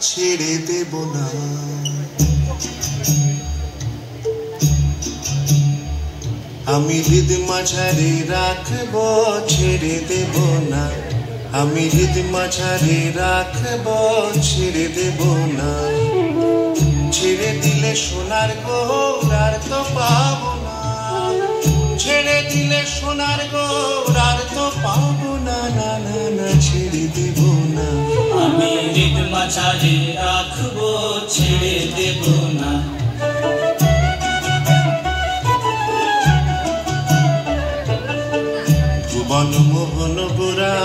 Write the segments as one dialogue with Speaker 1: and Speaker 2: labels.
Speaker 1: ছেড়ে দেব না। আমি হৃদ মাঝারে রাখব, ছেড়ে দেব না। আমি হৃদ মাঝারে রাখব, ছেড়ে দেব না। ছেড়ে দিলে সোনার গৌর আর তো পাবো না। ছেড়ে দিলে সোনার গৌর আর তো পাবো না। না না না, ছেড়ে দেব না।
Speaker 2: আমি হৃদ মাঝারে রাখবো, ছেড়ে দেব না।
Speaker 1: ভুবন মোহন গোরা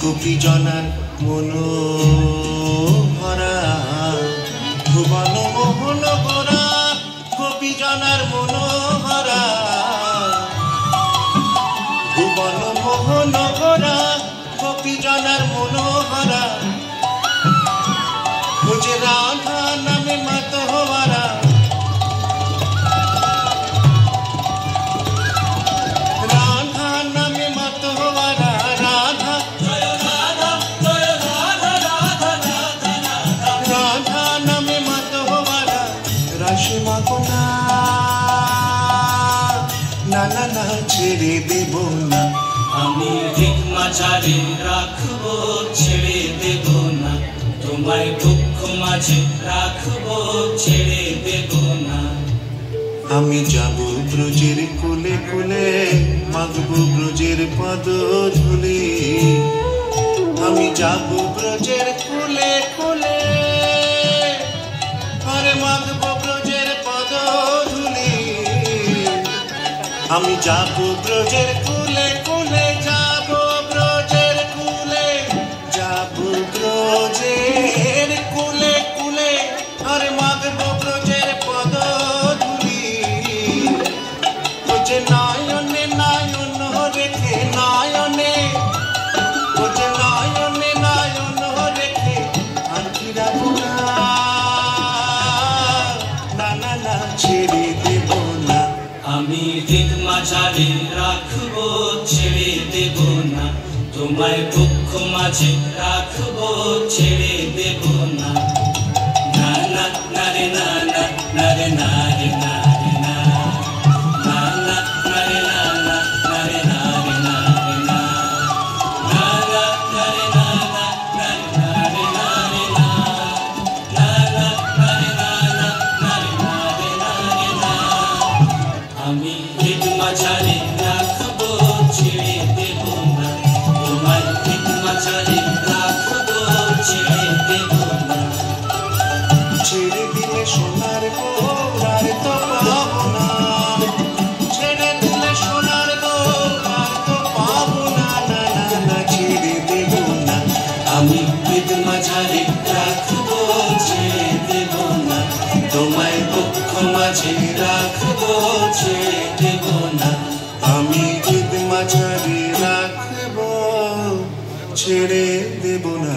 Speaker 1: গোপী জনার মনোহরা। ভুবন মোহন গোরা গোপী জনার মনোহরা। ভুবন মোহন গোরা গোপী জনার মনোহরা। মুঝে রাধা নামে মাতোহারা। রাধা নামে মাতোহারা। রাধা রাধা নামে মাতোহারা। রাশি মাগো না, না না না, ছেড়ে দেব না।
Speaker 2: আমি হৃদ মাঝারে রাখবো, ছেড়ে দেব না। তোমায় দুঃখ মাঝে রাখবো, ছেড়ে দেব না।
Speaker 1: আমি যাব ব্রজের কোলে কোলে, মাগব ব্রজের পদ ধুলি। আমি যাব ব্রজের কোলে কোলে, আরে মাগব ব্রজের পদ ধুলি। আমি যাব ব্রজের কোলে কোলে, যাব ব্রজের কোলে, যাব ব্রজের কোলে কোলে, আরে মাগব ব্রজের পদ ধুলি। ওজে নয়নে নয়ন রেখে নয়নে, ওজে নয়নে নয়ন রেখে আঁকিরাব না। না না না, ছেড়ে দেব না।
Speaker 2: আমি হৃদ মাঝারে রাখবো, ছেড়ে দেব না। তোমায় দুঃখ মাঝে রাখবো, ছেড়ে দেব না। না না না রে না না, না রে না রে না রে না। না না না রে না না, না রে না রে না রে না। না না না রে না না, না রে না রে না রে না। না না না রে না না, না রে না রে না রে না। আমি হৃদ মাঝারে রাখবো, ছেড়ে দেব না। তোমায় হৃদ মাঝারে রাখবো, ছেড়ে দেব না।
Speaker 1: ছেড়ে দিলে সোনার গৌর আর তো পাবো না। ছেড়ে দিলে সোনার গৌর আর তো পাবো না। না না না, ছেড়ে দেব না।
Speaker 2: আমি হৃদ মাঝারে রাখবো, ছেড়ে দেব না। তোমায় দুঃখ মাঝে রাখবো, ছেড়ে দেব না।
Speaker 1: আমি হৃদ মাঝারে রাখব, ছেড়ে দেব না।